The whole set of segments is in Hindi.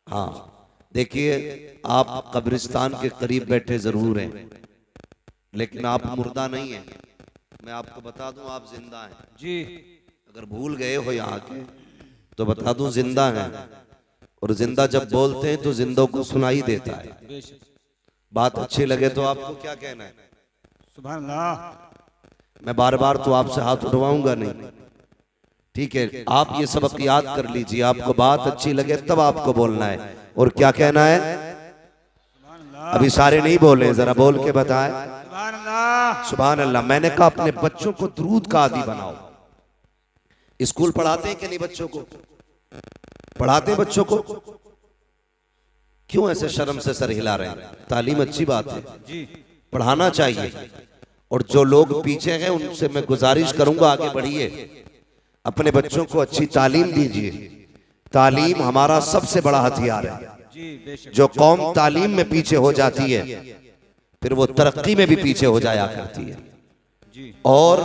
हाँ देखिए, आप कब्रिस्तान के करीब बैठे जरूर हैं, लेकिन आप मुर्दा नहीं हैं। मैं आपको बता दूं, आप जिंदा हैं जी। अगर भूल गए हो यहाँ के तो बता दूं, जिंदा हैं। और जिंदा जब बोलते हैं तो जिंदों को सुनाई देता है। बेशक। बात अच्छी लगे तो आपको क्या कहना है? सुभान अल्लाह। मैं बार बार तो आपसे हाथ उठवाऊंगा नहीं, ठीक है? आप ये सबक याद कर लीजिए, आपको बात अच्छी लगे तब आपको बोलना है। और क्या कहना है? अभी सारे नहीं बोले, जरा बोल के बताएं सुभान अल्लाह। सुभान अल्लाह। मैंने कहा अपने बच्चों को दुरूद का आदी बनाओ। स्कूल पढ़ाते हैं कि नहीं? बच्चों को पढ़ाते हैं। बच्चों को क्यों ऐसे शर्म से सर हिला रहे हैं? तालीम अच्छी बात है, पढ़ाना चाहिए। और जो लोग पीछे हैं उनसे मैं गुजारिश करूंगा, आगे बढ़िए, अपने बच्चों को अच्छी तालीम दीजिए। तालीम हमारा सबसे बड़ा हथियार है। जो कौम तालीम में पीछे हो जाती है फिर वो तरक्की में भी पीछे हो जाया करती है। और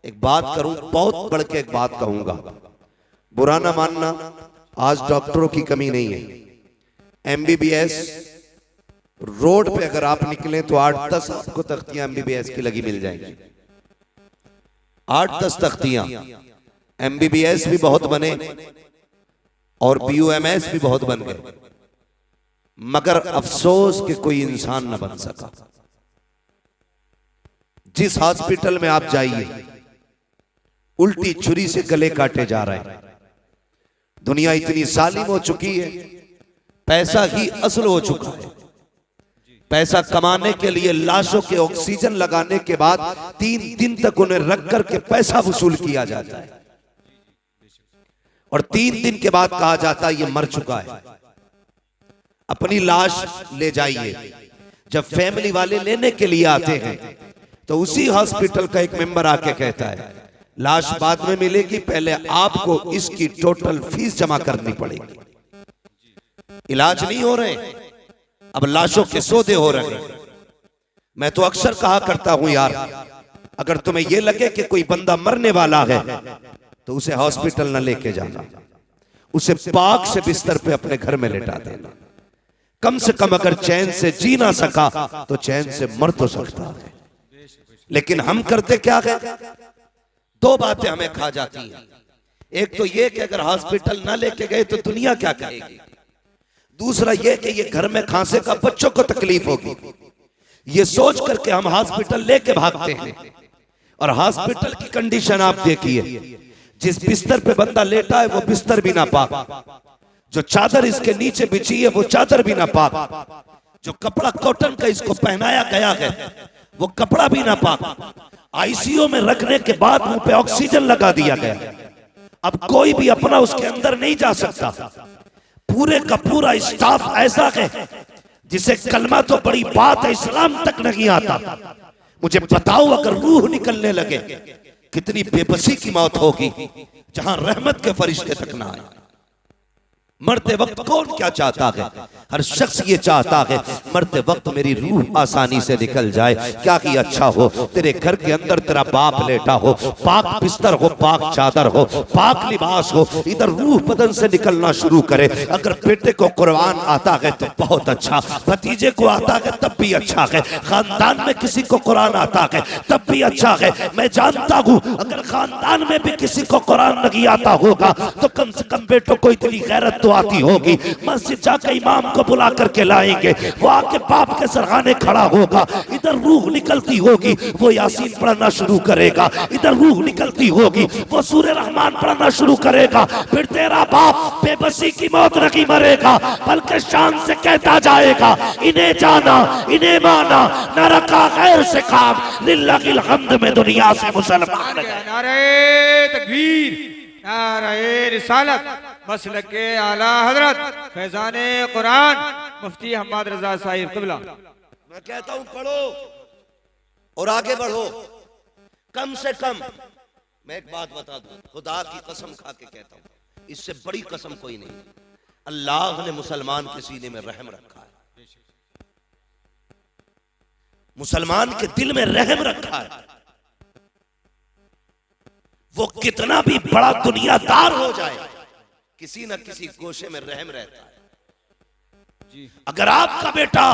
एक बात करूं, बहुत बढ़ के एक बात कहूंगा, बुरा ना मानना, आज डॉक्टरों की कमी नहीं है। एमबीबीएस रोड पे अगर आप निकले तो 8-10 आपको तख्तियां एमबीबीएस की लगी मिल जाएंगी। 8-10 तख्तियां। एमबीबीएस भी बहुत बने और बीयूएमएस भी बहुत बन गए, मगर अफसोस कि कोई इंसान न बन सका। जिस हॉस्पिटल में आप जाइए उल्टी छुरी से गले काटे जा रहे हैं। दुनिया इतनी जालिम हो चुकी है, पैसा ही असल हो चुका है। पैसा कमाने के लिए लाशों के ऑक्सीजन लगाने के बाद 3 दिन तक उन्हें रख करके पैसा वसूल किया जाता है और 3 दिन के बाद कहा जाता है ये मर चुका है। अपनी लाश ले जाइए। जब फैमिली वाले लेने के लिए आते हैं तो उसी हॉस्पिटल का एक मेंबर आके कहता है लाश बाद में मिलेगी, पहले आपको इसकी टोटल फीस जमा करनी पड़ेगी। इलाज नहीं हो रहे, अब लाशों के सौदे हो रहे हैं। मैं तो अक्सर कहा करता हूं यार, अगर तुम्हें यह लगे कि कोई बंदा मरने वाला है तो उसे हॉस्पिटल न लेके जाना, उसे पाक से बिस्तर पे अपने घर में लेटा देना। कम से कम अगर चैन से जी ना सका तो चैन से मर तो सकता है। लेकिन हम करते क्या है? 2 बातें हमें खा जाती हैं। एक तो ये कि अगर हॉस्पिटल ना लेके गए तो दुनिया क्या कहेगी। दूसरा ये कि ये घर में खांसे का बच्चों को तकलीफ होगी। ये सोच करके हम हॉस्पिटल लेके भागते हैं। और हॉस्पिटल की कंडीशन आप देखिए, जिस बिस्तर पे बंदा लेटा है वो बिस्तर भी ना पाक, जो चादर इसके नीचे बिछी है वो चादर भी ना पाक, जो कपड़ा कॉटन का इसको पहनाया गया है वो कपड़ा भी ना पाक, आईसीयू में रखने के बाद मुंह पे ऑक्सीजन लगा दिया गया। अब कोई भी अपना उसके अंदर नहीं जा सकता। पूरे का पूरा स्टाफ ऐसा है जिसे कलमा तो बड़ी बात है, इस्लाम तक नहीं आता। मुझे बताओ अगर रूह निकलने लगे कितनी बेबसी की मौत होगी, जहां रहमत के फरिश्ते तक ना आए। मरते वक्त कौन क्या चाहता है? हर शख्स ये चाहता है मरते वक्त मेरी रूह आसानी से निकल जाए। क्या ही अच्छा हो तेरे घर के अंदर तेरा बाप लेटा हो, पाक बिस्तर हो, पाक चादर हो, पाक लिबास हो, इधर रूह बदन से निकलना शुरू करे। अगर बेटे को कुरान आता है तो बहुत अच्छा, भतीजे को आता है तब भी अच्छा है, खानदान में किसी को कुरान आता है तब भी अच्छा है। मैं जानता हूं अगर खानदान में भी किसी को कुरान नहीं आता होगा तो कम से कम बेटों को इतनी गैरत तो आती होगी। मस्जिद जाकर इमाम को बुला करके लाएंगे, वो आके बाप के सरहाने खड़ा होगा, इधर रूह निकलती होगी, वो यासीन पढ़ना शुरू करेगा, इधर रूह निकलती होगी, वो सूरह रहमान पढ़ना शुरू करेगा। फिर तेरा बाप बेबसी की मौत नहीं मरेगा, बल्कि शान से कहता जाएगा इन्हें जाना, इन्हें माना, न रखा गैर से काम, लिल्लाहिल हम्द में दुनिया से मुसलमान। नारे तकबीर, नारे रिसालत, मसलक के आला हजरत फैजाने कुरान मुफ्ती हम्माद रजा साहिब क़िबला। मैं कहता हूं पढ़ो और आगे बढ़ो। कम से कम मैं एक बात बता दूं, खुदा की कसम खा के कहता हूं, इससे बड़ी कसम कोई नहीं। अल्लाह ने मुसलमान के सीने में रहम रखा है, मुसलमान के दिल में रहम रखा है। वो कितना भी बड़ा दुनियादार हो जाए, किसी न किसी गोशे में रहम रहता है। अगर आपका बेटा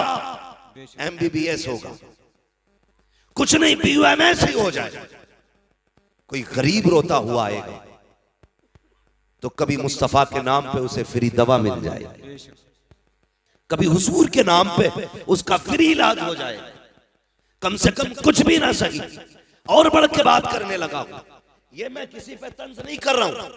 MBBS होगा, कुछ नहीं PUMS ही हो जाए, कोई गरीब रोता हुआ आएगा तो कभी मुस्तफा के नाम पे उसे फ्री दवा मिल जाए, कभी हुजूर के नाम पे उसका फ्री इलाज हो जाए, कम से कम कुछ भी ना सही और बढ़ के बात करने लगा हूं। ये मैं किसी पे तंज नहीं कर रहा हूं,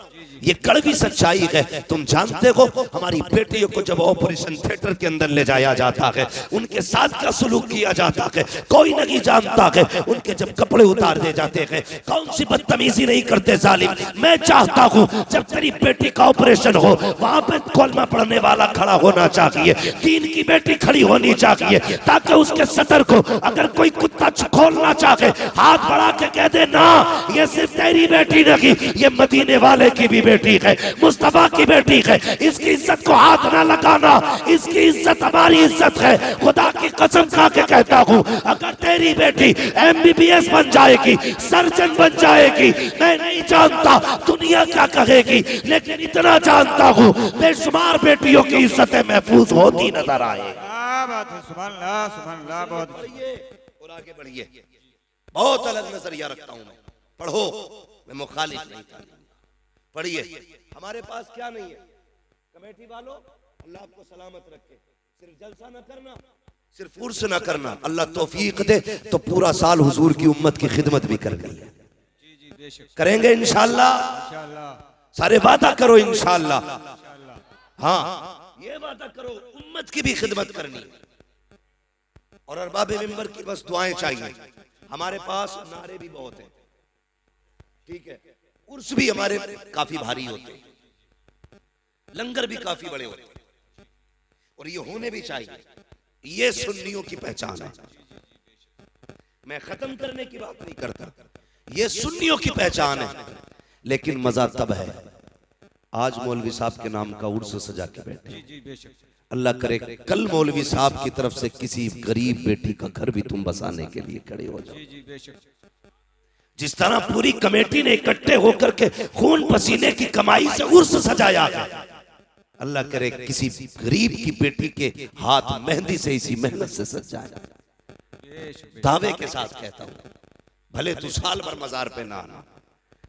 ये कड़वी सच्चाई है। तुम जानते हो हमारी बेटियों को जब ऑपरेशन थिएटर के अंदर ले जाया जाता है, उनके साथ क्या सलूक किया जाता है कोई नहीं जानता है। उनके जब कपड़े उतार दे जाते हैं, कौन सी बदतमीजी नहीं करते जालिम। मैं चाहता हूं जब तेरी बेटी का ऑपरेशन हो, वहां पे कलमा पढ़ने वाला खड़ा होना चाहिए, दीन की बेटी खड़ी होनी चाहिए, ताकि उसके सदर को अगर कोई कुत्ता खोलना चाहे हाथ बढ़ा के कह दे ना, ये सिर्फ तेरी बेटी नहीं, ये मदीने वाले की भी बेटी है, मुस्तफा की बेटी है, इसकी इज्जत को हाथ ना लगाना, इसकी इज्जत हमारी इज्जत है। खुदा की कसम खा के कहता हूं अगर तेरी बेटी MBBS बन जाएगी, सर्जन बन जाएगी, मैं नहीं जानता दुनिया क्या कहेगी, लेकिन इतना जानता हूं बेशुमार बेटियों की इज्जतें महफूज होती नजर आए। सुभान अल्लाह, सुभान अल्लाह। बहुत और आगे बढ़िए, बहुत अलग नजरिया रखता हूं मैं, पढ़ो, मैं मुखालिफ नहीं था। पढ़िए, हमारे पास क्या नहीं है कमेटी वालों, अल्लाह आपको सलामत रखे, सिर्फ जलसा ना करना, सिर्फ उर्स ना करना, अल्लाह तौफीक दे तो पूरा साल हुजूर की उम्मत की खिदमत भी कर गई है। करेंगे इंशाअल्लाह, सारे वादा करो इंशाअल्लाह। हाँ, ये वादा करो उम्मत की भी खिदमत करनी, और अरबाब मिंबर की बस दुआएं चाहिए। हमारे पास नारे भी बहुत हैं, ठीक है, उर्स भी हमारे काफी भारी होते हैं, लंगर भी काफी बड़े होते हैं, और ये होने भी चाहिए। ये सुन्नियों की पहचान है। मैं खत्म करने की बात नहीं करता, ये सुन्नियों की पहचान है। लेकिन मजा तब है आज मौलवी साहब के नाम का उर्स सजा के बैठे। अल्लाह करे कल मौलवी साहब की तरफ से किसी गरीब बेटी का घर भी तुम बसाने के लिए खड़े हो जाओ। जिस तरह पूरी कमेटी ने इकट्ठे होकर के खून पसीने की कमाई से उर्स सजाया, अल्लाह करे किसी गरीब की बेटी के हाथ मेहंदी से इसी मेहनत से सज जाए। दावे के साथ कहता हूं, भले तू साल भर मजार पे ना आना,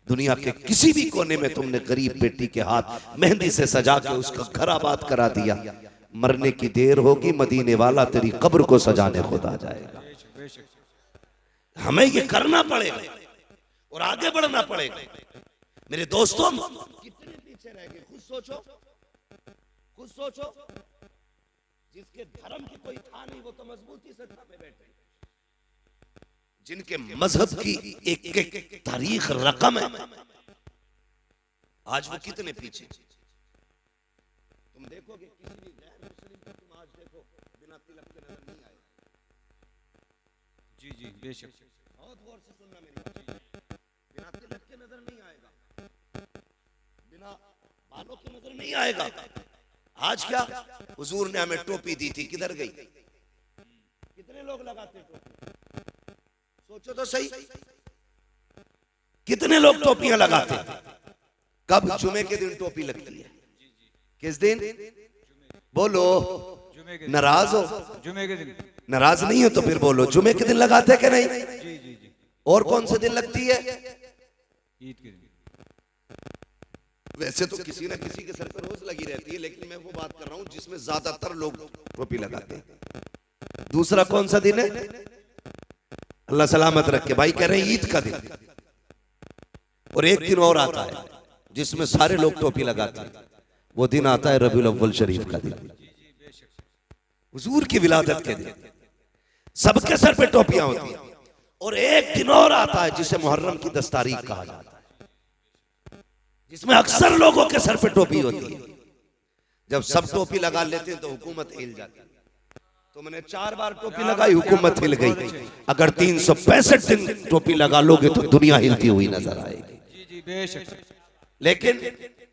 दुनिया के किसी भी कोने में तुमने गरीब बेटी के हाथ मेहंदी से सजा के उसका घर आबाद करा दिया, मरने की देर होगी मदीने वाला तेरी कब्र को सजाने खुद आ जाएगा। हमें ये करना पड़ेगा और आगे बढ़ना पड़ेगा। मेरे दोस्तों, कितने पीछे रह गए, खुद सोचो, खुद सोचो। जिसके धर्म की कोई था नहीं वो तो मजबूती से पे बैठे, जिनके मजहब की एक एक तारीख रकम है, आज वो कितने पीछे। तुम देखोगे किसी भी गैर मुस्लिम को, तुम आज देखो बिना तिलक के नजर नहीं आएगा। जी बेशक, बहुत गौर से सुनना मेरी बात, बिना तिलक के नजर नहीं आएगा, बिना बालों के नजर नहीं आएगा। आज क्या हुजूर ने हमें टोपी दी थी, किधर गई? कितने लोग लगाते टोपी? सोचो तो सही, कितने लोग टोपियां लगाते? कब? जुमे के दिन टोपी लगती है। किस दिन? बोलो, नाराज हो? जुमे के दिन। नाराज नहीं हो तो फिर बोलो, जुमे के दिन लगाते कि नहीं? और कौन से दिन लगती है? ईद के दिन। वैसे तो किसी न किसी के सर पर रोज लगी रहती है, लेकिन मैं वो बात कर रहा हूं जिसमें ज्यादातर लोग टोपी लगाते हैं। दूसरा कौन सा दिन है? अल्लाह सलामत रखे, भाई कह रहे हैं ईद का दिन। और एक दिन और आता है जिसमें सारे लोग टोपी लगाते हैं, वो दिन आता है रबीउल अव्वल शरीफ का दिन, हुजूर की विलादत के दिन। सबके सर पे टोपियां होती हैं। और एक दिन और आता है जिसे मुहर्रम की 10 तारीख कहा जाता है, जिसमें अक्सर लोगों के सर पे टोपी होती है। जब सब टोपी लगा लेते हैं तो हुकूमत हिल जाती है। तो मैंने 4 बार टोपी लगाई, हुकूमत हिल गई। अगर 365 दिन टोपी लगा लोगे तो दुनिया हिलती हुई नजर आएगी। लेकिन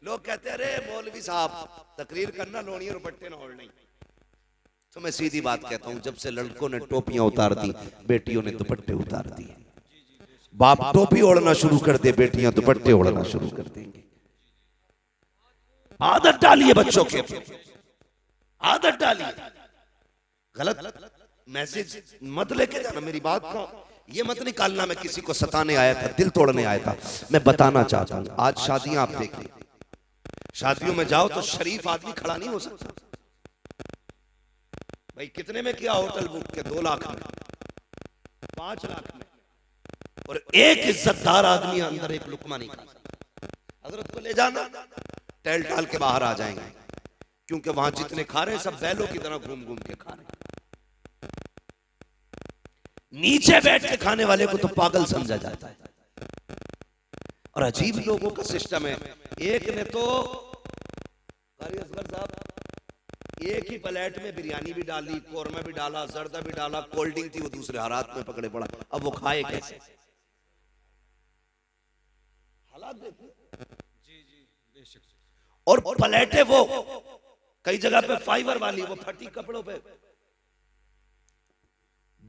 लोग कहते हैं अरे मौलवी साहब तकरीर करना, लोनी और दुपट्टे ना ओढ़ने। तो मैं सीधी बात कहता हूं, जब से लड़कों ने टोपियां उतार दी, बेटियों ने दुपट्टे उतार दिए। बाप टोपी ओढ़ना शुरू कर दे, बेटियां दुपट्टे ओढ़ना शुरू कर देंगी। आदत डालिए बच्चों के, आदत डाली। गलत मैसेज मत लेके जाना, मेरी बात का ये मत निकालना मैं किसी को सताने आया था, दिल तोड़ने आया था। मैं बताना चाहता हूं, आज शादियां आप देखिए, शादियों में जाओ तो शरीफ आदमी खड़ा नहीं हो सकता। भाई कितने में किया होटल बुक के? 2 लाख में, 5 लाख में, और एक इज्जतदार आदमी अंदर एक लुकमा नहीं खा सकता। हजरत को ले जाना, टहल टाल के बाहर आ जाएंगे, क्योंकि वहां जितने खा रहे हैं सब बैलों की तरह घूम घूम के खा रहे हैं। नीचे बैठ के खाने वाले को तो पागल समझा जाता है। और अजीब लोगों का सिस्टम है। एक ने तो कारी असगर साहब एक ही प्लेट में बिरयानी भी डाली, कौरमा भी डाला, जर्दा भी डाला, कोल्ड ड्रिंक थी, वो दूसरे हालात में पकड़े पड़ा। अब वो खाए कैसे? हालात देखिए। और प्लेटें वो कई जगह पे फाइबर वाली, वो फटी कपड़ों पे।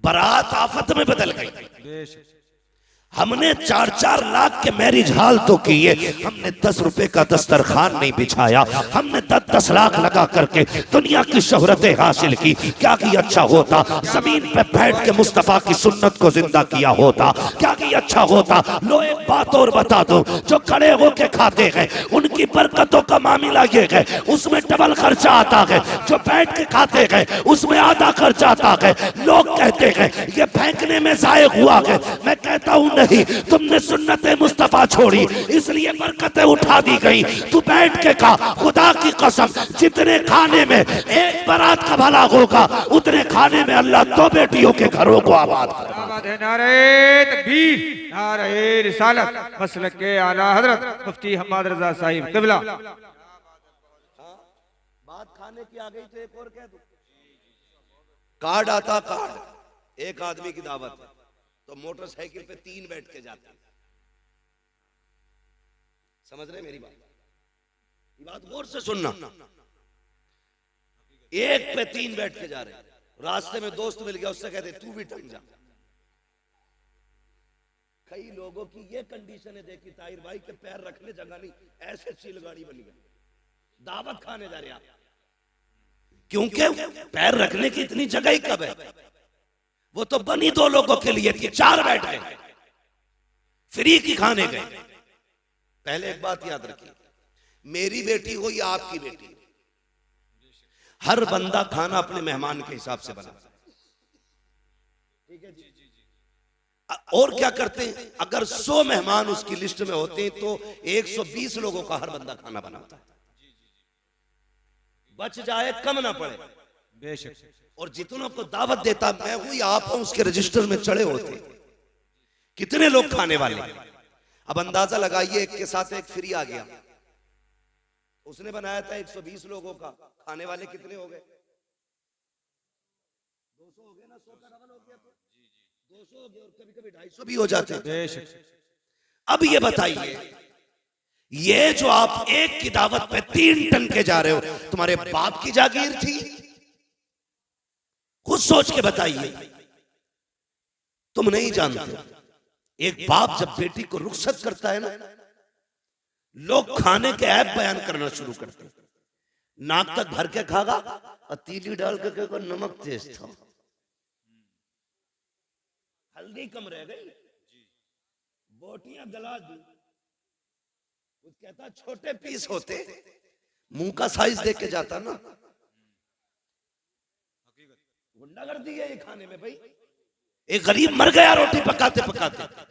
बारात आफत में बदल गई। हमने 4-4 लाख के मैरिज हाल तो किए, हमने 10 रुपए का दस्तरखान नहीं बिछाया। हमने 10-10 लाख लगा करके दुनिया की शोहरतें हासिल की। क्या कि अच्छा होता जमीन पे बैठ के मुस्तफा की सुन्नत को जिंदा किया होता। क्या कि अच्छा होता। लो एक बात और बता दो, जो खड़े होके खाते हैं उनकी बरकतों का मामला ये है, उसमें डबल खर्चा आता है। जो बैठ के खाते हैं उसमें आधा खर्चा आता है। लोग कहते हैं ये फेंकने में जाये हुआ है। मैं कहता हूं नहीं, तुमने सुन्नते मुस्तफा छोड़ी इसलिए बरकतें उठा दी गई। तू बैठ के खा, खुदा की कसम जितने खाने में एक बारात का भला होगा उतने खाने में अल्लाह 2 बेटियों के घरों को आबाद करेगा। नारे तकबीर, नारे रिसालत, मसलक के आला हजरत मुफ्ती हम्माद रजा साहिब क़िबला। बात खाने की आ गई तो एक और कह दूं, कार्ड आता, कार्ड एक आदमी की दावत है तो मोटरसाइकिल पे 3 बैठ के जाते हैं। समझ रहे मेरी बात? ये बात गौर से सुनना। एक पे 3 बैठ के जा रहे हैं, रास्ते में दोस्त मिल गया, उससे कहते तू भी टंग जा। कई लोगों की ये कंडीशन है, देखी ताहिर भाई के पैर रखने जगह नहीं, ऐसे चिलगाड़ी बनी गई। दावत खाने जा रहे आप, क्योंकि पैर रखने की इतनी जगह ही कब है? वो तो बनी 2 लोगों के लिए थी, 4 बैठ गए, फ्री की खाने गए। पहले एक बात याद रखिए, मेरी बेटी हो या आपकी बेटी, हर बंदा खाना अपने मेहमान के हिसाब से बनाता है। ठीक है जी? और क्या करते हैं, अगर 100 मेहमान उसकी लिस्ट में होते हैं तो 120 लोगों का हर बंदा खाना बनाता है, बच जाए कम ना पड़े। बेशक। और जितनों को दावत देता मैं हूं या आप हूं, उसके रजिस्टर में चढ़े होते कितने लोग खाने वाले। अब अंदाजा लगाइए, एक के साथ एक फ्री आ गया, उसने बनाया था 120 लोगों का, खाने वाले कितने हो गए? 200 हो गए ना, 100 का डबल हो गया तो 200 हो गए, और कभी कभी 250 भी हो जाते हैं। अब ये बताइए, ये जो आप एक की दावत पे 3 टन के जा रहे हो, तुम्हारे बाप की जागीर थी? खुद सोच के बताइए, तुम नहीं जानते। एक बाप जब बेटी को रुखसत करता है ना, लोग खाने के ऐप बयान करना शुरू करते हैं। नाक तक भर के खागा और तीली डाल के को नमक तेज था, हल्दी कम रह गई, बोटियां गला दी। कुछ कहता छोटे पीस होते, मुंह का साइज देख के जाता ना। गुंडागर्दी है ये खाने में भाई। एक गरीब मर गया रोटी पकाते पकाते।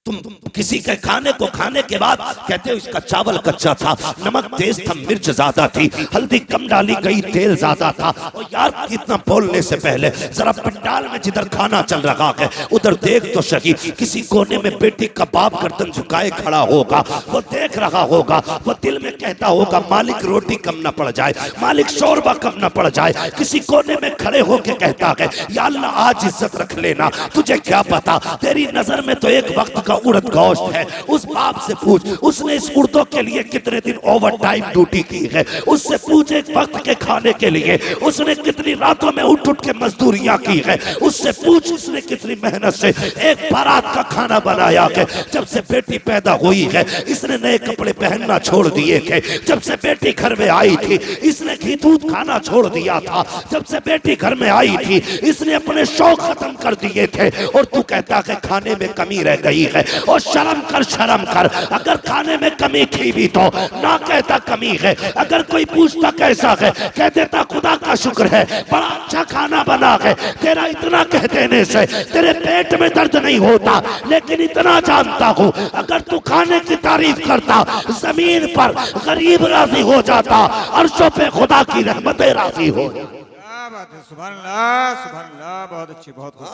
तुम किसी के खाने को खाने के बाद कहते हो इसका चावल कच्चा था, नमक तेज था, मिर्च ज्यादा थी, हल्दी कम डाली गई, तेल ज्यादा था। और यार इतना बोलने से पहले जरा पंडाल में जिधर खाना चल रहा है उधर देख तो सही। किसी कोने में बेटी का बाप गर्दन झुकाए खड़ा होगा, वो देख रहा होगा, वो दिल में कहता होगा मालिक रोटी कम ना पड़ जाए, मालिक शोरबा कम ना पड़ जाए। किसी कोने में खड़े होके कहता है या अल्लाह आज इज्जत रख लेना, तुझे क्या पता तेरी नजर में तो एक वक्त का उड़द गोश्त है, उस बाप से पूछ उसने इस उर्दों के लिए कितने दिन ओवर टाइम ड्यूटी की है, उससे पूछ एक वक्त के खाने के लिए उसने कितनी रातों में उठ उठ के मजदूरियां की है, उससे पूछ उसने कितनी मेहनत से एक बारात का खाना बनाया है। जब से बेटी पैदा हुई है इसने नए कपड़े पहनना छोड़ दिए थे, जब से बेटी घर में आई थी इसने घी दूध खाना छोड़ दिया था, जब से बेटी घर में आई थी इसने अपने शौक खत्म कर दिए थे। और तू कहता है खाने में कमी रह गई है। और शर्म कर, शर्म कर, अगर खाने में कमी थी भी तो ना कहता कमी है। अगर कोई पूछता कैसा है कह देता खुदा का शुक्र है बड़ा अच्छा खाना बना है। तेरा इतना कह देने से तेरे पेट में दर्द नहीं होता, लेकिन इतना जानता हूं अगर तू खाने की तारीफ करता जमीन पर गरीब राजी हो जाता, अर्शों पे खुदा की रहमतें राजी हो। क्या बात है, सुभान अल्लाह सुभान अल्लाह, बहुत अच्छी बहुत खूब।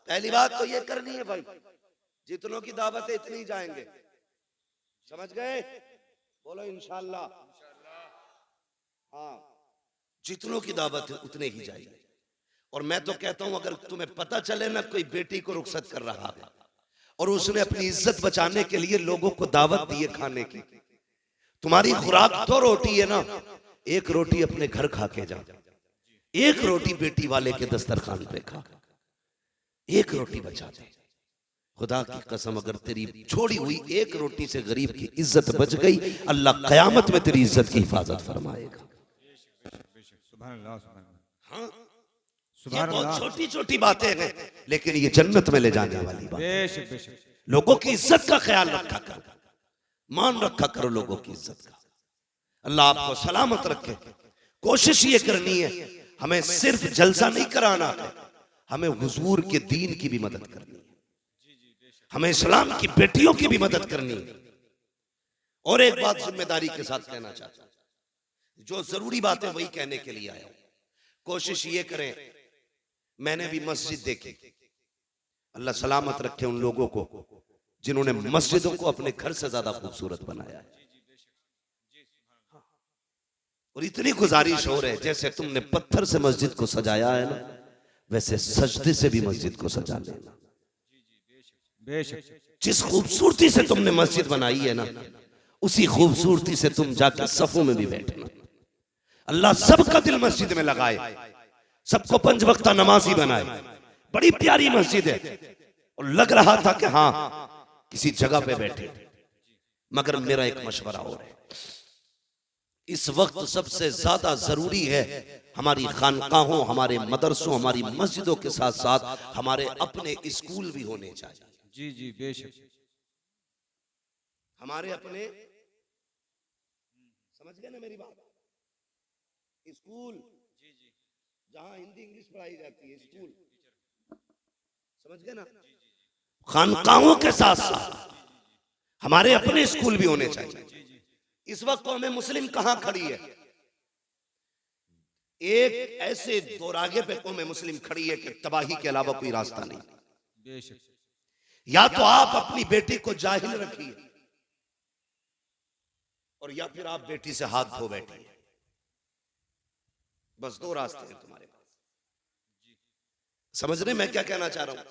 पहली बात तो ये करनी है भाई, जितनों की दावत है इतनी जाएंगे, समझ गए? बोलो इंशाअल्लाह। हाँ, जितनों की दावत है उतने ही जाएंगे। और मैं तो कहता हूं अगर तुम्हें पता चले ना कोई बेटी को रुखसत कर रहा है और उसने अपनी इज्जत बचाने के लिए लोगों को दावत दी है खाने की, तुम्हारी खुराक तो रोटी है ना, एक रोटी अपने घर खा के जा, एक रोटी बेटी वाले के दस्तरखान पे खा, एक रोटी बचा दे। खुदा की कसम अगर तेरी छोड़ी हुई एक रोटी से गरीब की इज्जत बच गई, अल्लाह कयामत में तेरी इज्जत की हिफाजत फरमाएगा। हाँ, ये बहुत छोटी छोटी बातें हैं लेकिन ये जन्नत में ले जाने वाली बात। लोगों की इज्जत का ख्याल रखा करो, मान रखा करो लोगों की इज्जत का। अल्लाह आपको सलामत रखे। कोशिश ये करनी है हमें सिर्फ जलसा नहीं कराना है, हमें हुजूर के दीन की भी मदद करनी है, हमें इस्लाम की बेटियों की भी मदद करनी है। और एक बात जिम्मेदारी के साथ कहना चाहता हूं, जो जरूरी बातें वही कहने के लिए आया हूं। कोशिश ये करें, मैंने भी मस्जिद देखी, अल्लाह सलामत रखे उन लोगों को जिन्होंने मस्जिदों को अपने घर से ज्यादा खूबसूरत बनाया है। और इतनी गुजारिश हो रही है जैसे तुमने पत्थर से मस्जिद को सजाया है ना, वैसे सजदे से भी मस्जिद को सजा लेना। जिस खूबसूरती से तुमने मस्जिद बनाई है ना, उसी खूबसूरती से तुम जाकर सफों में भी बैठना। अल्लाह सबका दिल मस्जिद में लगाए, सबको 5 वक्ता नमाजी बनाए। बड़ी प्यारी मस्जिद है और लग रहा था कि हाँ किसी जगह पे बैठे। मगर मेरा एक मशवरा और है, इस वक्त सबसे ज्यादा जरूरी है हमारी खानकाहों, हमारे मदरसों, हमारी मस्जिदों के साथ साथ हमारे अपने स्कूल भी होने चाहिए। जी जी बेशक, हमारे अपने, समझ गए ना मेरी बात? स्कूल जहां हिंदी इंग्लिश पढ़ाई जाती है, स्कूल, समझ गए ना? खानकाहों के साथ साथ हमारे अपने स्कूल भी होने चाहिए। इस वक्त तो हमें मुस्लिम कहां खड़ी है, एक ऐसे दोरागे पे कौम मुस्लिम खड़ी है कि तबाही के अलावा कोई रास्ता नहीं। या तो आप अपनी बेटी को जाहिल रखिए और या फिर आप बेटी से हाथ धो बैठिए। बस 2 रास्ते हैं तुम्हारे पास। समझ रहे मैं क्या कहना चाह रहा हूं?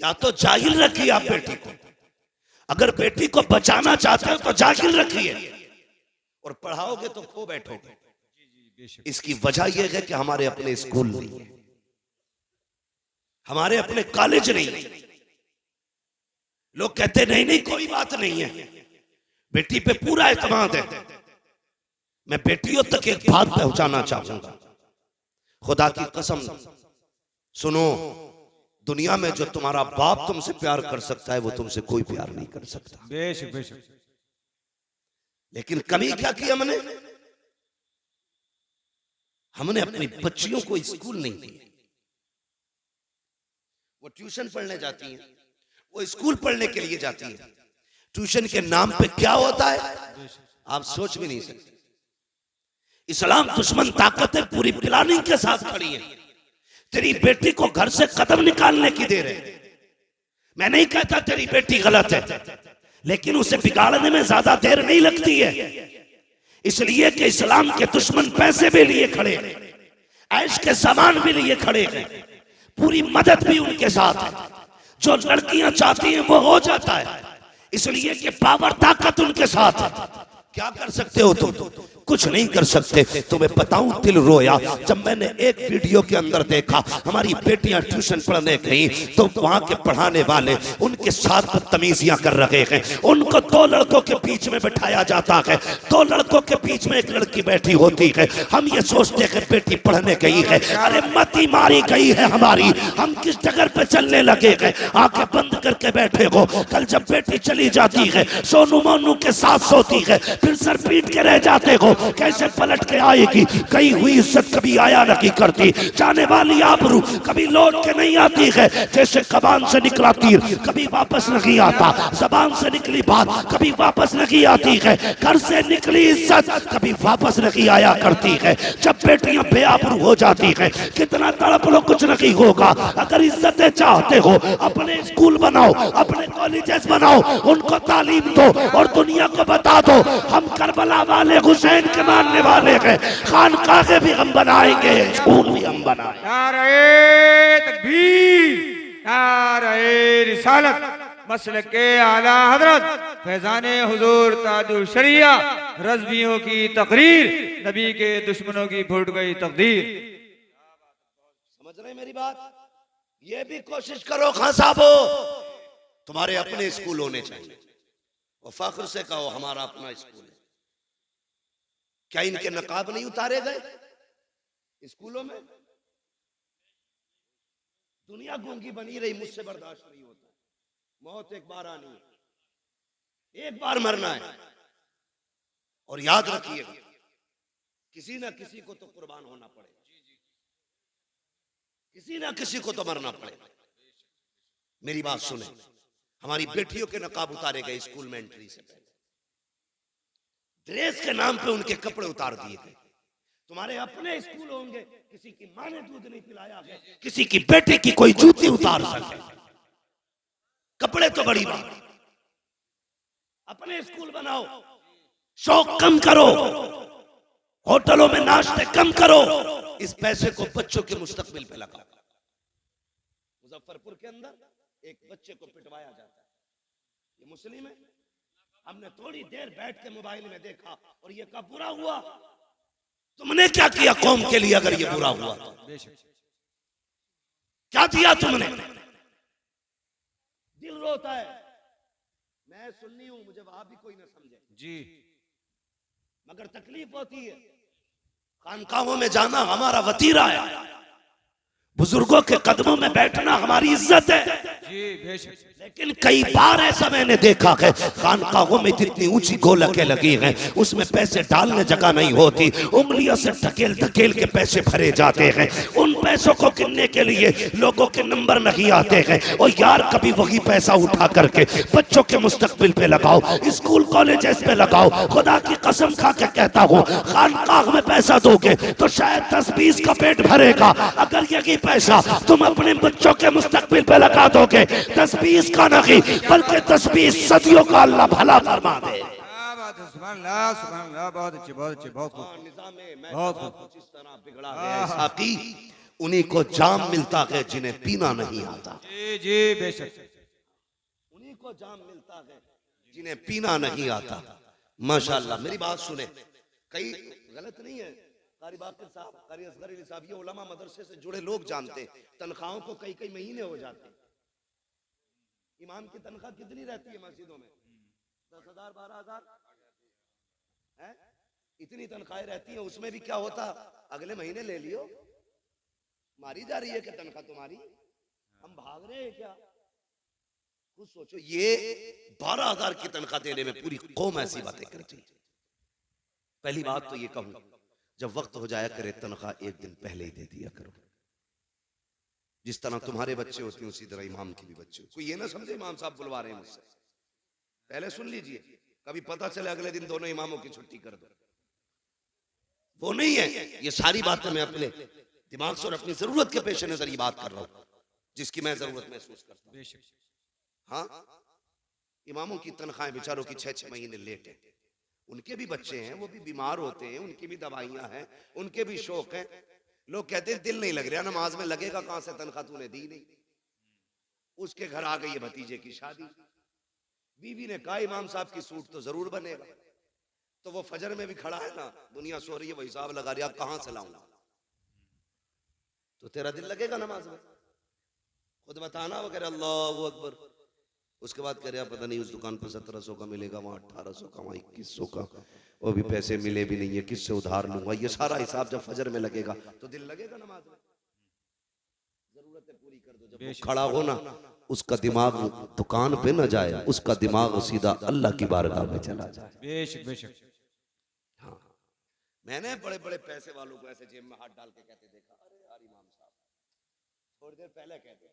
या तो जाहिल रखिए आप बेटी को, अगर बेटी को बचाना चाहते हो तो जाहिल रखिए, और पढ़ाओगे तो खो बैठोगे। इसकी वजह यह है कि हमारे अपने स्कूल नहीं है, हमारे अपने कॉलेज नहीं है। लोग कहते नहीं नहीं कोई बात नहीं है, बेटी पे पूरा एतमाद है। मैं बेटियों तक एक बात पहुंचाना चाहूंगा, खुदा की कसम सुनो, दुनिया में जो तुम्हारा बाप तुमसे प्यार कर सकता है वो तुमसे कोई प्यार नहीं कर सकता। बेशक बेशक। लेकिन कमी क्या की हमने? हमने अपनी बच्चियों को स्कूल नहीं दिए। वो ट्यूशन पढ़ने जाती हैं, वो स्कूल पढ़ने के लिए जाती है। ट्यूशन के नाम पे क्या होता है आप सोच भी नहीं सकते। इस्लाम दुश्मन ताकतें पूरी प्लानिंग के साथ खड़ी है, तेरी बेटी को घर से कदम निकालने की दे रहे। मैं नहीं कहता तेरी बेटी गलत है, लेकिन उसे बिगाड़ने में ज्यादा देर नहीं लगती है, इसलिए कि इस्लाम के दुश्मन पैसे भी लिए खड़े, ऐश के सामान भी लिए खड़े हैं, पूरी मदद भी उनके साथ है। जो लड़कियां चाहती हैं वो हो जाता है, इसलिए कि पावर ताकत उनके साथ है। क्या कर सकते हो तुम? कुछ नहीं कर सकते। तुम्हें बताऊं, दिल रोया जब मैंने एक वीडियो के अंदर देखा, हमारी बेटियां ट्यूशन पढ़ने गई तो वहां के पढ़ाने वाले उनके साथ बदतमीजियां कर रहे हैं। उनको दो लड़कों के बीच में बैठाया जाता है, दो लड़कों के बीच में एक लड़की बैठी होती है। हम ये सोचते हैं बेटी पढ़ने गई है, अरे मती मारी गई है हमारी, हम किस जगह पे चलने लगे हैं? आंखें बंद करके बैठे हो। कल जब बेटी चली जाती है, सोनू मोनू के साथ सोती है, फिर सर पीट के रह जाते हो। कैसे पलट के आएगी? गई हुई इज्जत कभी आया नहीं करती, जाने वाली आबरू कभी लौट के नहीं आती है। जैसे कबान से निकला तीर कभी वापस नहीं आता, जबान से निकली बात कभी वापस नहीं आती है, घर से निकली इज्जत कभी वापस नहीं आया करती है। जब बेटियां बेआबरू हो जाती है, कितना तड़प लो, कुछ नहीं होगा। अगर इज्जतें चाहते हो, अपने स्कूल बनाओ, अपने कॉलेजेस बनाओ, उनको तालीम दो और दुनिया को बता दो हम करबला वाले हुसैन के मानने वाले हैं। खानकाहे भी हम बनाएंगे, स्कूल भी हम बनाएंगे। नारे तकबीर, नारे रिसालत, मसलक के आला हजरत फैजाने हुजूर ताजुल शरिया, रज़वियों की तकरीर, नबी के दुश्मनों की फूट गई तकदीर। समझ रहे मेरी बात? ये भी कोशिश करो खान साहबो, तुम्हारे अपने स्कूल होने चाहिए। और फख्र से कहो हमारा अपना स्कूल है। क्या इनके नकाब नहीं उतारे गए स्कूलों में? दुनिया गूंगी बनी रही, मुझसे बर्दाश्त नहीं होता। मौत एक बार आनी है, एक बार मरना है। और याद रखिएगा, किसी ना किसी को तो कुर्बान होना पड़ेगा, किसी ना किसी को तो मरना पड़ेगा। मेरी बात सुने, हमारी बेटियों के नकाब उतारे गए स्कूल में एंट्री से पहले। ड्रेस के नाम पे उनके कपड़े उतार दिए गए। तुम्हारे अपने स्कूल होंगे, किसी की मां ने दूध नहीं पिलाया है, किसी की बेटे की कोई जूती उतार सके, कपड़े तो बड़ी बात। अपने स्कूल बनाओ, शौक कम करो, होटलों में नाश्ते कम करो, इस पैसे को बच्चों के मुस्तकबिल पे लगाओ। मुजफ्फरपुर के अंदर एक बच्चे को पिटवाया जाता है, ये मुस्लिम है। हमने थोड़ी देर बैठ के मोबाइल में देखा और ये कब बुरा हुआ। तुमने क्या किया कौम के लिए? अगर ये बुरा हुआ तो क्या दिया तुमने? दिल रोता है। मैं सुन्नी हूं, मुझे वहां भी कोई ना समझे जी, मगर तकलीफ होती है। खानकाहों में जाना हमारा वतीरा है, बुजुर्गों के कदमों में बैठना हमारी इज्जत है जी, बेशक। लेकिन कई बार ऐसा मैंने देखा है, खानकाहों में जितनी ऊंची गोलकें लगी हैं, उसमें पैसे डालने जगह नहीं होती, उंगलियों से धकेल धकेल के पैसे भरे जाते हैं। उन पैसों को गिनने के लिए लोगों के नंबर नहीं आते हैं। और यार, कभी वही पैसा उठा करके बच्चों के मुस्तकबिल पे लगाओ, स्कूल कॉलेजेस पे लगाओ। खुदा की कसम खा के कहता हूँ, खानकाह में पैसा दोगे तो शायद 10-20 का पेट भरेगा। अगर यही पैसा तुम अपने बच्चों के मुस्तकबिल पे लगा दोगे, 10-20 का नहीं बल्कि 10-20 सदियों का अल्लाह भला फरमा दे। सुभान अल्लाह, सुभान अल्लाह, बहुत अच्छे, बहुत अच्छे, बहुत खूब। निज़ाम में बहुत कुछ इस तरह बिगड़ा है साकी, उन्हीं को जाम मिलता है जिन्हें पीना नहीं आता। जी जी, बेशक। उन्हीं को जाम मिलता है जिन्हें पीना नहीं आता। माशाअल्लाह। मेरी बात सुने, कई गलत नहीं है, कारी बाकर साहब, कारी असगर अली साहब, ये उलमा मदरसे से जुड़े लोग जानते हैं, तनख्वाहों को कई कई महीने हो जाते हैं। इमाम की तनख्वाह कितनी रहती है मस्जिदों में? 10,000 12,000 है, इतनी तनख्वाहें रहती हैं। उसमें भी क्या होता, अगले महीने ले लियो, मारी जा रही है क्या तनख्वाह तुम्हारी? हम भाग रहे हैं क्या? कुछ सोचो। ये 12,000 की तनख्वाह देने में पूरी कौम ऐसी बातें करती है। पहली बात तो ये कहूं, जब वक्त हो जाया करे तनख्वाह एक दिन पहले ही दे दिया करो। जिस तरह तुम्हारे बच्चे होते हैं उसी तरह इमाम के भी बच्चे। कोई ये ना समझे इमाम साहब बुलवा रहे हैं मुझसे, पहले सुन लीजिए, कभी पता चले अगले दिन दोनों इमामों की छुट्टी कर दो। वो नहीं है। ये सारी बातें मैं अपने दिमाग से और अपनी जरूरत के पेश नजर ये बात कर रहा हूं, जिसकी मैं जरूरत महसूस करता हूं। हाँ, इमामों की तनख्वाहें बेचारों की 6-6 महीने लेट है। उनके भी बच्चे हैं, वो भी बीमार होते हैं, उनकी भी दवाइयां हैं, उनके भी शौक हैं। लोग कहते हैं दिल नहीं लग रहा नमाज में, लगेगा कहां से, तनख्वाह तूने दी नहीं। उसके घर आ गई है भतीजे की शादी। बीवी ने कहा इमाम साहब की सूट तो जरूर बनेगा। तो वो फजर में भी खड़ा है ना, दुनिया सो रही है, वो हिसाब लगा रही है कहां से लाऊंगा। तो तेरा दिल लगेगा नमाज में? खुद बताना। वो कह रहे अल्लाह अकबर। उसके बाद कह रहे पता नहीं उस दुकान पर 1700 का मिलेगा, वहां 1800 का, वहां 2100 का, वो भी पैसे मिले भी नहीं है, किससे उधार लूंगा। ये सारा हिसाब जब फजर में लगेगा तो दिल लगेगा नमाज में? जरूरतें पूरी कर दो। जब वो खड़ा हो ना, उसका दिमाग दुकान पे न जाए, उसका दिमाग सीधा अल्लाह की बारगाह में चला जाए। बेशक बेशक। हाँ, मैंने बड़े बड़े पैसे वालों को ऐसे जेब में हाथ डाल के कहते देखा, अरे यार इमाम साहब थोड़ी देर पहले कहते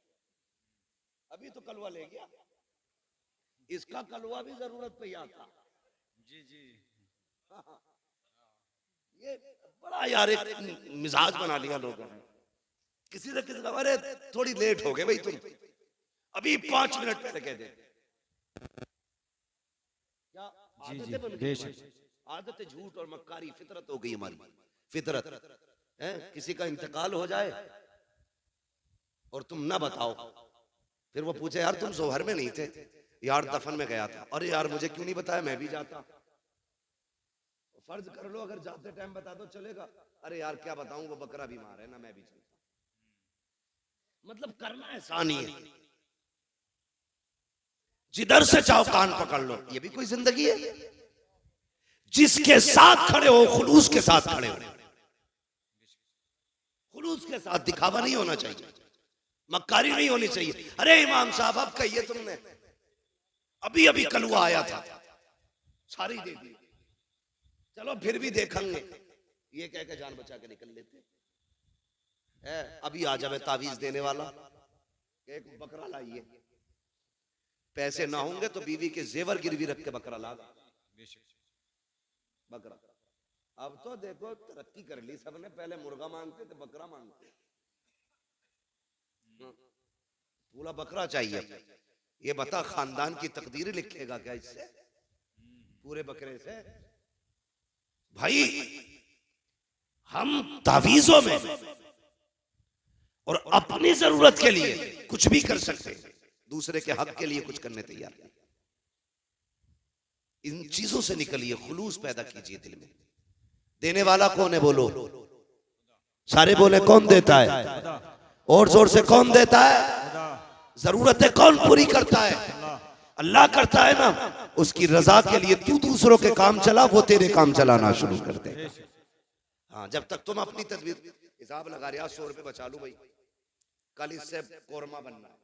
अभी तो कलवा ले गया, इसका कलवा भी जरूरत पे आता। जी जी। ये बड़ा यार एक मिजाज बना लिया लोगों ने। किसी ने किसी अरे थोड़ी लेट हो गए भाई, तुम अभी 5 मिनट पहले कह दे। क्या आदतें बन गई हमारी? आदतें झूठ और मक्कारी फितरत हो गई हमारी। फितरत है, किसी का इंतकाल हो जाए और तुम ना बताओ, फिर वो पूछे यार तुम जोहर में नहीं थे, यार दफन में गया था। अरे यार मुझे क्यों नहीं बताया, मैं भी जाता। फर्ज कर लो अगर जाते टाइम बता दो चलेगा। अरे यार क्या बताऊं, वो बकरा बीमार है ना, मैं भी चलता। मतलब करना आसान ही है, जिधर से चाहो कान पकड़ लो। ये भी कोई जिंदगी है? जिसके साथ खड़े हो खुलूस के साथ खड़े हो, खुलूस के साथ। दिखावा नहीं होना चाहिए, मक्कारी नहीं होनी चाहिए। अरे इमाम साहब अब कहिए तुमने, अभी अभी कलवा आया था, सारी दे दी, चलो फिर भी देखेंगे, ये कह के जान बचा के निकल लेते। अभी आ जावे तावीज देने वाला, एक बकरा लाइए, पैसे ना होंगे तो बीवी के जेवर गिरवी रख के बकरा ला। बकरा अब तो देखो तरक्की कर ली सबने, पहले मुर्गा मांगते थे, बकरा मांगते। पूरा बकरा चाहिए। ये बता खानदान की तकदीर लिखेगा क्या इससे, पूरे बकरे से? भाई हम तावीजों में और अपनी जरूरत के लिए कुछ भी कर सकते, दूसरे के हक के लिए कुछ करने तैयार नहीं। इन चीजों से निकलिए, खुलूस पैदा कीजिए दिल में। देने वाला कौन है बोलो? सारे बोले कौन देता है? और जोर से कौन देता है? जरूरतें कौन पूरी करता है? अल्लाह करता है ना। उसकी रजा के लिए तू दूसरों के काम चला, वो तेरे काम चलाना शुरू कर दे। हाँ, जब तक तुम अपनी तदबीर हिसाब लगा रहे 100 रुपए बचा लू भाई, कल इससे कोरमा बनना है,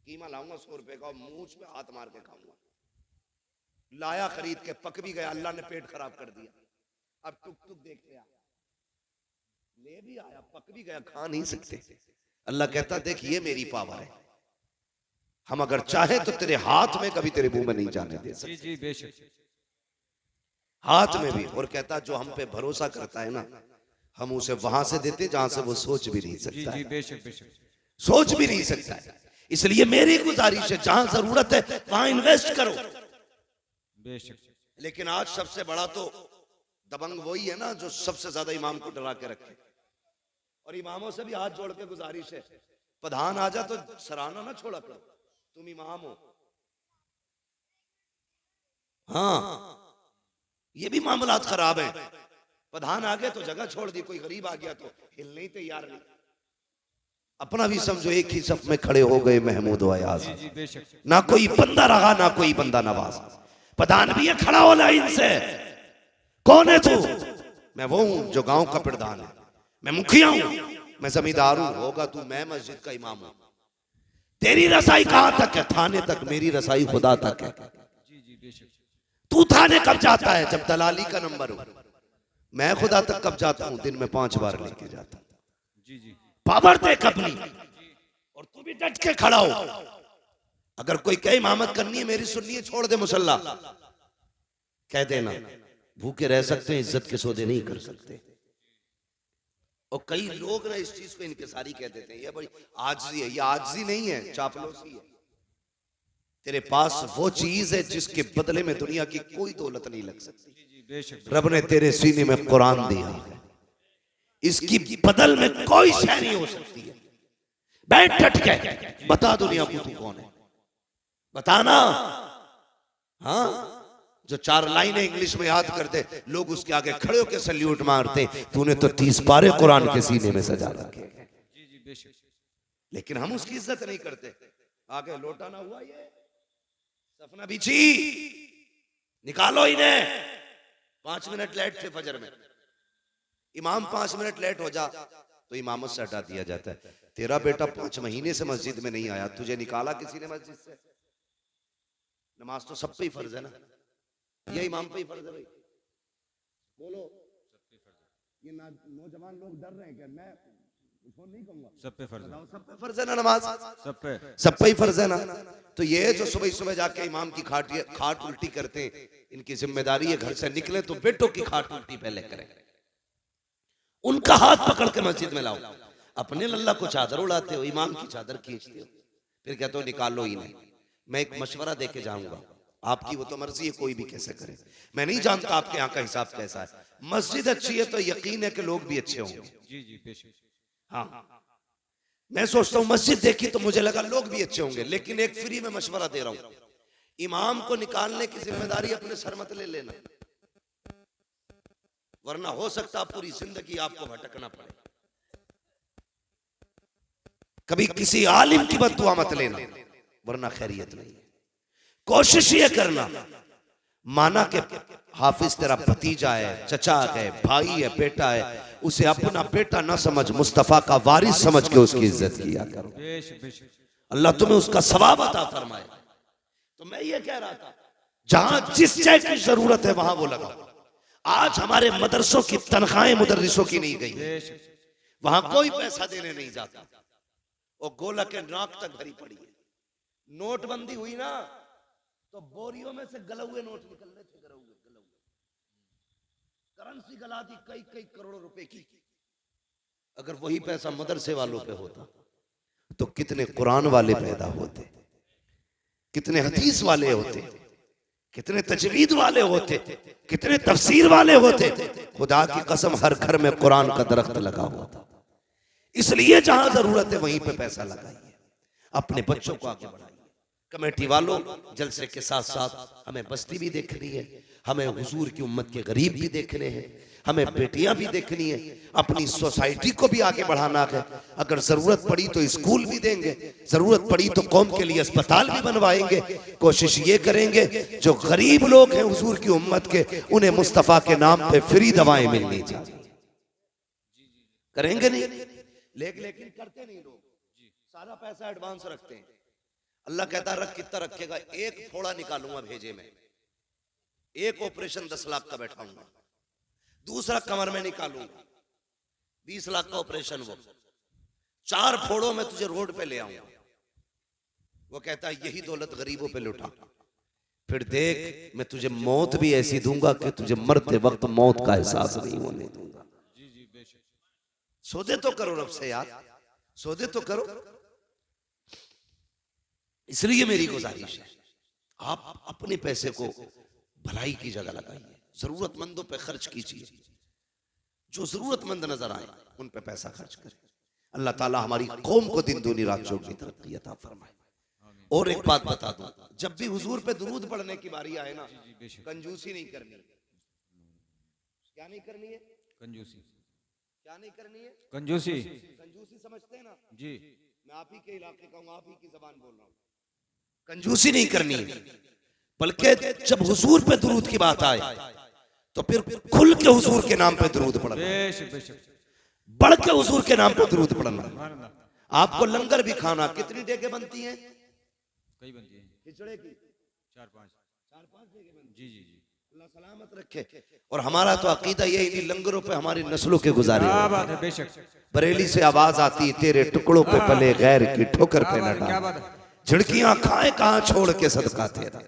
कीमा लाऊंगा 100 रुपए का, मूंछ पे हाथ मार के खाऊंगा। लाया खरीद के, पक भी गया, अल्लाह ने पेट खराब कर दिया। अब टुक टुक देखते आ, ले भी आया, पक भी गया, खा नहीं सकते। अल्लाह कहता देख ये मेरी पावर है, हम अगर चाहे तो तेरे हाथ में कभी तेरे मुंह में नहीं जाने दे सकते। जी बेशक। हाथ में भी। और कहता जो हम पे भरोसा करता है ना, हम उसे वहां से देते जहां से वो सोच भी नहीं सकता। जी बेशक बेशक। सोच भी नहीं सकता है। इसलिए मेरी गुजारिश है जहां जरूरत है वहां इन्वेस्ट करो। बेशक। लेकिन आज सबसे बड़ा तो दबंग वही है ना जो सबसे ज्यादा इमाम को डरा के रखे। और इमामों से भी हाथ जोड़ के गुजारिश है, प्रधान आ जा तो सराहना ना छोड़ा करो, तुम इमाम हो। हाँ, ये भी मामलात खराब है। प्रधान आ गए तो जगह छोड़ दी, कोई गरीब आ गया तो हिलने ही तैयार नहीं। अपना भी समझो एक ही सफ में खड़े हो गए महमूद अयाज। ना कोई बंदा रहा ना कोई बंदा नवाज। प्रधान भी है खड़ा हो लाइन से, कौन है तू? मैं वो हूं जो गांव का प्रधान है, मैं मुखिया हूं, मैं जमींदार हूं। होगा तू, मैं मस्जिद का इमाम हूं। तेरी रसाई कहां तक है? थाने तक। मेरी रसाई खुदा तक है। तू थाने कब जाता है? जब दलाली का नंबर हो। मैं खुदा तक कब जाता हूं? दिन में 5 बार लेके जाता हूं। पावर देख अपनी, और तू भी डट के खड़ा हो। अगर कोई कहे इमामत करनी है मेरी सुननी है, छोड़ दे मुसल्ला, कह देना। भूखे रह सकते हैं, इज्जत के सौदे नहीं कर सकते। और कई लोग ना इस चीज को इनकिसारी कह देते हैं, ये बड़ी आजिज़ी है। ये आजिज़ी नहीं है, चापलूसी है। तेरे पास वो चीज है जिसके बदले में दुनिया की कोई दौलत नहीं लग सकती। रब ने तेरे सीने में कुरान दिया है, इसकी बदल में कोई शय नहीं हो सकती है। बैठ डट के, बता दुनिया को तू कौन है, बताना। हाँ, जो 4 लाइनें इंग्लिश में याद करते लोग उसके आगे खड़े होकर सल्यूट मारते, तूने तो 30 पारे कुरान के सीने में सजा रखे। लेकिन हम उसकी इज्जत नहीं करते। आगे लौटा ना हुआ, ये सपना बिछी, निकालो इन्हें। 5 मिनट लेट थे फजर में, इमाम 5 मिनट लेट हो जा तो इमामत से हटा दिया जाता है। तेरा बेटा 5 महीने से मस्जिद में नहीं आया, तुझे निकाला किसी ने मस्जिद से? नमाज तो सब पे ही फर्ज है ना, ये इमाम पे ही फर्ज है भाई। बोलो, ये नौजवान लोग डर रहे हैं कि मैं उसको नहीं कहूंगा, सब पे फर्ज है, सब पे फर्ज है ना नमाज, सब पे ही फर्ज है ना। तो ये जो सुबह सुबह जाके इमाम की खाट उल्टी करते हैं, इनकी जिम्मेदारी है घर से निकले तो बेटों की खाट उल्टी पहले करें, उनका हाथ पकड़ के मस्जिद में लाओ। अपने लल्ला को चादर उड़ाते हो, इमाम की चादर खींचते हो, फिर कहते हो निकालो ही नहीं। मैं एक मशवरा दे के जाऊंगा, आपकी वो तो मर्जी है, कोई भी कैसे करे, मैं नहीं जानता आपके यहाँ का हिसाब कैसा है। मस्जिद अच्छी है तो यकीन है कि लोग भी अच्छे होंगे। जी जी बेशक। हाँ, मैं सोचता हूँ मस्जिद देखी तो मुझे लगा लोग भी अच्छे होंगे, लेकिन एक फ्री में मशवरा दे रहा हूँ, इमाम को निकालने की जिम्मेदारी अपने सर मत ले लेना, वरना हो सकता पूरी जिंदगी आपको भटकना पड़े। कभी किसी आलिम की बद्दुआ मत लेना, वरना खैरियत नहीं है। कोशिश ये करना, माना के हाफिज तेरा भतीजा है, चचा है, भाई है, बेटा है, उसे अपना बेटा ना समझ, मुस्तफा का वारिस समझ के उसकी इज्जत किया करो। अल्लाह तुम्हें उसका सवाब अता फरमाए। तो मैं ये कह रहा था, जहां जिस चीज की जरूरत है वहां वो लगाओ। आज हमारे मदरसों की तनख्वाहें मुदर्रिसों की नहीं गई, वहां कोई पैसा देने नहीं जाता, और गोला के नाक तक भरी पड़ी है। नोटबंदी हुई ना तो बोरियों में से गले हुए नोट निकलने थे, गले हुए करेंसी गला दी कई कई करोड़ों रुपए की। अगर वही पैसा मदरसे वालों पे होता तो कितने कुरान वाले पैदा होते, कितने हदीस वाले होते, कितने तजवीद वाले होते, कितने तफसीर वाले होते। खुदा की कसम हर घर में कुरान का दरख्त लगा हुआ था। इसलिए जहां जरूरत है वहीं पे पैसा लगाइए, अपने बच्चों को आगे बढ़ाइए। कमेटी वालों, जलसे के साथ साथ हमें बस्ती भी देखनी है, हमें हुजूर की उम्मत के गरीब भी देखने हैं, हमें बेटियां भी देखनी है, अपनी सोसाइटी को भी आगे बढ़ाना है। अगर जरूरत पड़ी तो स्कूल भी देंगे, जरूरत पड़ी तो कौम के लिए अस्पताल भी बनवाएंगे। कोशिश ये करेंगे जो गरीब लोग हैं हुजूर की उम्मत के, उन्हें मुस्तफा के नाम पे फ्री दवाएं मिलनी चाहिए। करेंगे नहीं, लेकिन करते नहीं लोग, सारा पैसा एडवांस रखते हैं। अल्लाह कहता रख, कितना रखेगा? एक फोड़ा निकालूंगा भेजे में, एक ऑपरेशन 10 लाख का बैठाऊंगा, दूसरा कमर में निकालूंगा 20 लाख का ऑपरेशन, वो 4 फोड़ों में तुझे रोड पे ले आऊंगा। वो कहता है यही दौलत गरीबों पे लुटा, फिर देख मैं तुझे मौत भी ऐसी दूंगा कि तुझे मरते वक्त मौत का एहसास नहीं होने दूंगा। सौदे तो करो रब से यार, सौदे तो करो। इसलिए मेरी गुजारिश है, आप अपने पैसे को भलाई की जगह लगाइए, जरूरतमंदों पे खर्च कीजिए, जो जरूरतमंद नजर आए उन पे पैसा खर्च करें। अल्लाह ताला हमारी कौम को दिन दूनी रात चौगुनी तरक्की अता फरमाए। और एक बात बता दूं, जब भी हुजूर पे दुरूद पढ़ने की बारी आए ना, कंजूसी नहीं करनी। क्या नहीं करनी है? कंजूसी। क्या नहीं करनी है? कंजूसी। कंजूसी समझते हैं ना जी, मैं आप ही के इलाके का हूं, आप ही की जबान बोल रहा हूं। कंजूसी नहीं करनी है, बल्कि जब हुजूर पे दुरूद की बात आए तो फिर खुल के हुजूर के नाम पे दुरूद पढ़ना, बढ़ के हुजूर के नाम पे दुरूद पढ़ना। आपको लंगर भी खाना, कितनी डेगे बनती हैं? कई बनती हैं खिचड़े की, 4-5 डेगे बनती। जी जी जी, अल्लाह सलामत रखे। और हमारा तो अकीदा ये, इन्हीं लंगरों पे हमारी नस्लों के गुजारे। बेशक बरेली से आवाज आती, तेरे टुकड़ों पे पले गैर की ठोकर पे न डाल, झिड़कियां खाए कहां छोड़ के सदका तेरा।